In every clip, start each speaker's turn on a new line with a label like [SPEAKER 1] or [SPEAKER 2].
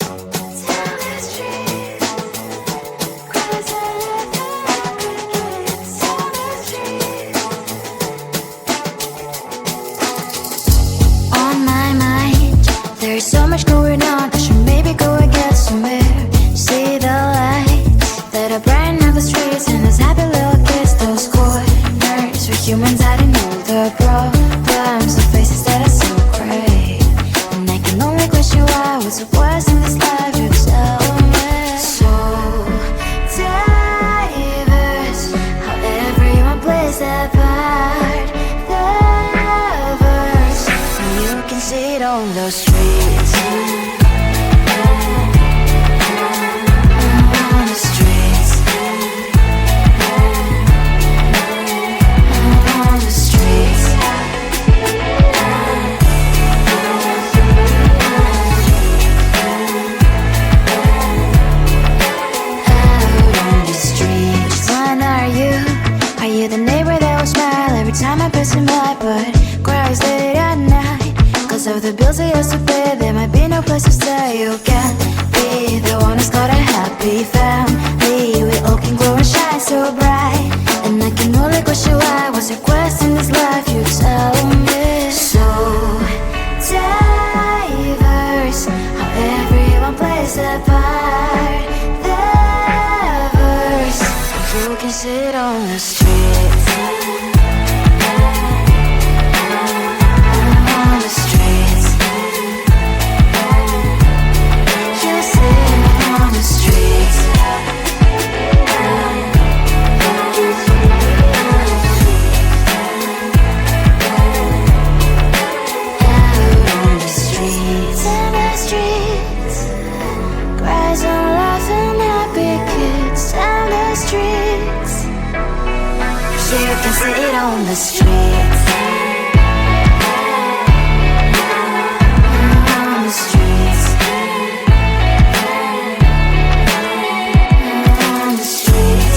[SPEAKER 1] On my mind, there's so much going on. I should maybe go and get somewhere. See the lights that are brighten up the streets, and those happy little kids, those corners where humans hiding all the problems, the faces that are so gray. And I can only question why. What's the worst in this life? You tell me. So diverse, how everyone plays their part. The verse, and you can see it on the streets. On the streets. On the streets. Out on the streets. When are you? Are you the neighbor that will smile every time I pass him by, but cries late at night? Cause of the bills I used to pay, there might be no place to stay. You can't be the one who's got a happy family. We all can glow and shine so bright, and I can only question why. What's your quest in this life? You tell me. So diverse, how everyone plays their part. The verse, you can sit on the streets. On the streets. You sit on the streets. Out on the streets. In the streets. Cries and laughing happy kids. Down the streets. You can sit on the streets. On the streets. On the streets.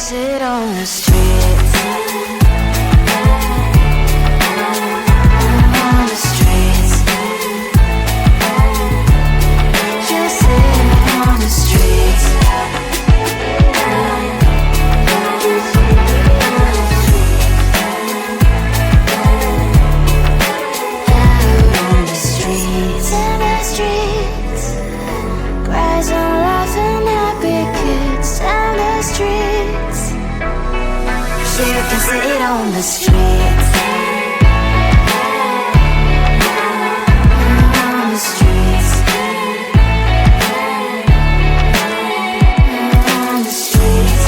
[SPEAKER 1] sit on the streets. On the streets. You sit on the streets. Out on the streets. In the streets. Cries and laughing happy kids. And the streets. You can sit on the streets. On the streets. On the streets.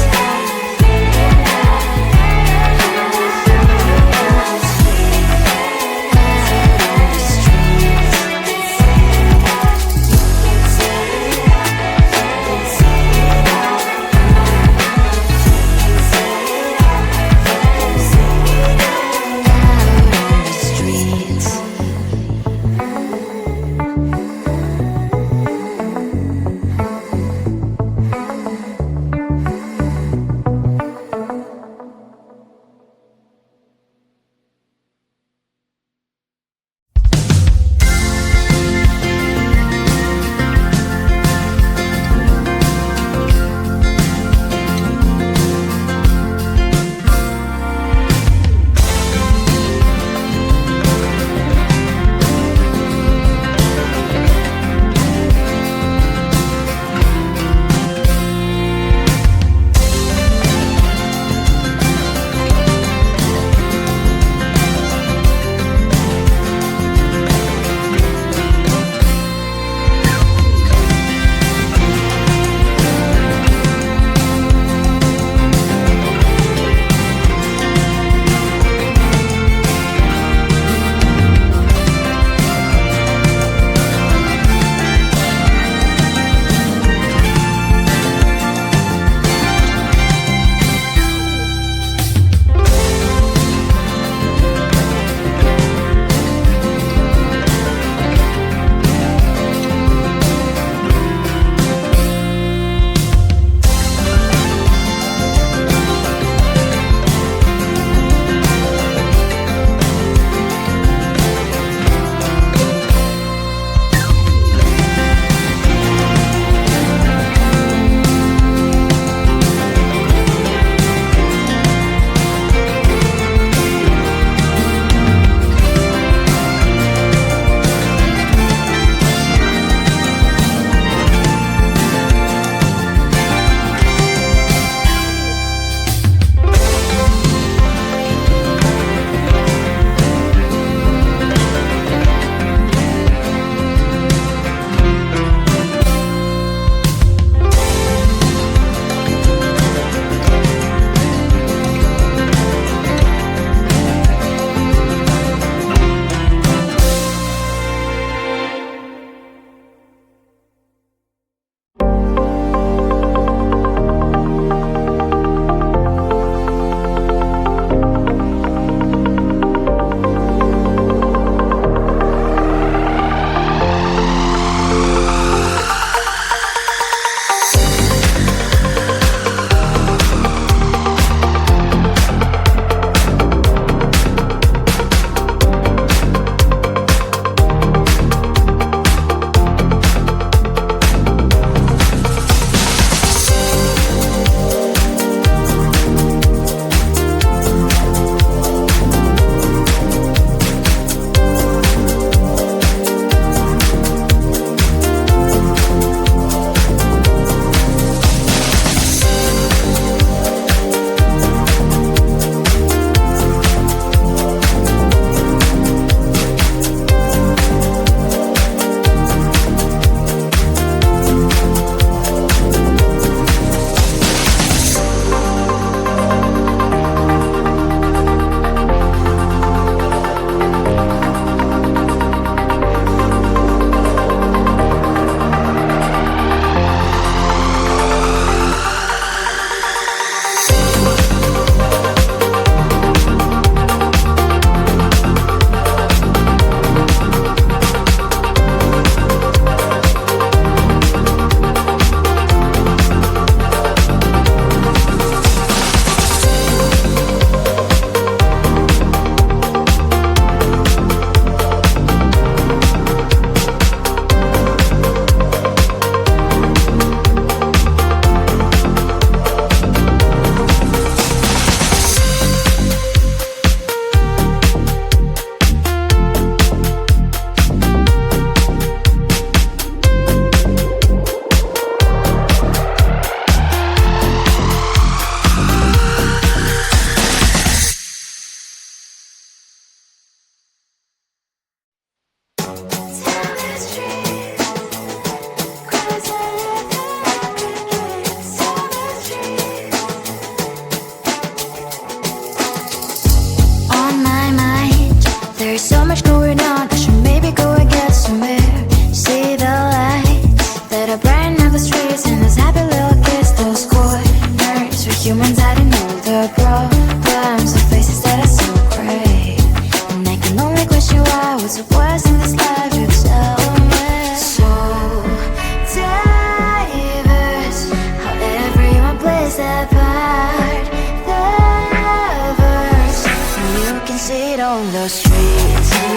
[SPEAKER 1] feet on the streets.